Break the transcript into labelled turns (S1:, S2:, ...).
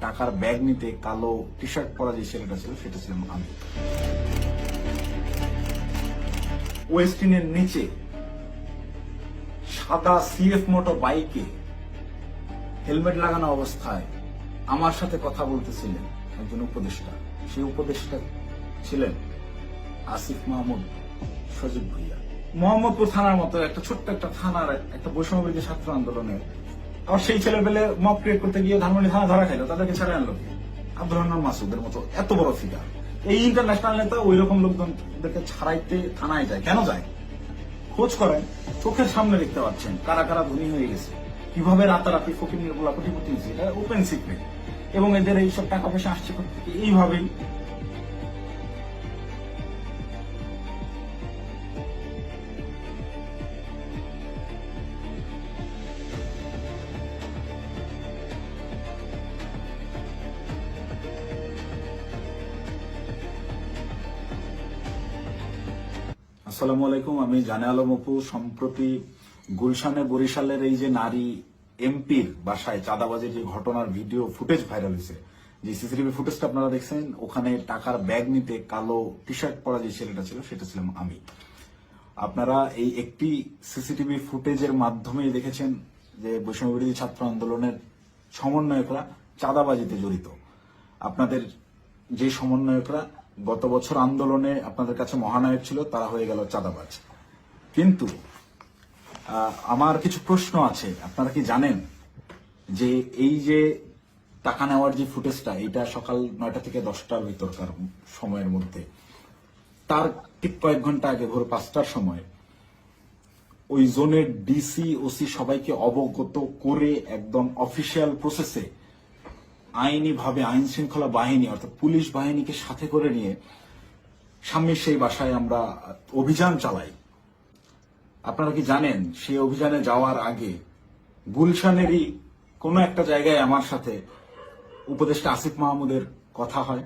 S1: টাকার ব্যাগ নিতে কালো টি শার্ট পরা যে ছেলেটা ছিল সেটা ছিলাম আমি। ওয়েস্টিনের নিচে সাদা সিএফ মোটর বাইকে হেলমেট লাগানো অবস্থায় আমার সাথে কথা বলতেছিলেন একজন উপদেষ্টা। সেই উপদেষ্টা ছিলেন আসিফ মাহমুদ সজীব ভুইয়া। মোহাম্মদপুর থানার মতো একটা ছোট্ট একটা থানার একটা বৈষম্যবিরোধী ছাত্র আন্দোলনের আর সেই ছেলেপেলে মব ক্রিয়েট করতে গিয়ে ধানমন্ডি থানা ধরা খাইলো, তাদেরকে ছেড়ে আনলো আব্দুর রহমান মাসুদের মতো এত বড় ফিগার। এই ইন্টারন্যাশনাল নেতা ওই রকম লোকজনদেরকে ছাড়াইতে থানায় যায় কেন যায়? খোঁজ করেন, চোখের সামনে দেখতে পাচ্ছেন কারা কারা ধনী হয়ে গেছে, কিভাবে রাতারাতি ফকির নির্মলা কোটিপতি হয়েছে, এটা ওপেন সিক্রেট। এবং এদের এইসব টাকা পয়সা আসছে থেকে এইভাবেই। আসসালামু আলাইকুম, আমি জানে আলম অপু। সম্প্রতি গুলশানে বরিশালের এই যে নারী এমপির বাসায় চাঁদাবাজির যে ঘটনার ভিডিও ফুটেজ ভাইরাল হয়েছে, যে সিসিটিভি ফুটেজটা আপনারা দেখছেন, ওখানে টাকার ব্যাগ নিতে কালো টি শার্ট পরা যে ছেলেটা ছিল সেটা ছিলাম আমি। আপনারা এই একটি সিসিটিভি ফুটেজের মাধ্যমে দেখেছেন যে বৈষম্যবিরোধী ছাত্র আন্দোলনের সমন্বয়করা চাঁদাবাজিতে জড়িত। আপনাদের যে সমন্বয়করা গত বছর আন্দোলনে আপনাদের কাছে মহানায়ক ছিল, তারা হয়ে গেল চাঁদাবাজ। কিন্তু আমার কিছু প্রশ্ন আছে। আপনারা কি জানেন যে এই যে টাকা নেওয়ার যে ফুটেজটা, এটা সকাল 9টা থেকে 10টার ভিতরকার সময়ের মধ্যে, তার ঠিক কয়েক ঘন্টা আগে ভোর 5টার সময় ওই জোনের ডিসি ওসি সবাইকে অবগত করে একদম অফিসিয়াল প্রসেসে আইনিভাবে আইন শৃঙ্খলা বাহিনী অর্থাৎ পুলিশ বাহিনীকে সাথে করে নিয়ে স্বামীর সেই বাসায় আমরা অভিযান চালাই। আপনারা কি জানেন সেই অভিযানে যাওয়ার আগে গুলশানেরই কোনো একটা জায়গায় আমার সাথে উপদেষ্টা আসিফ মাহমুদের কথা হয়।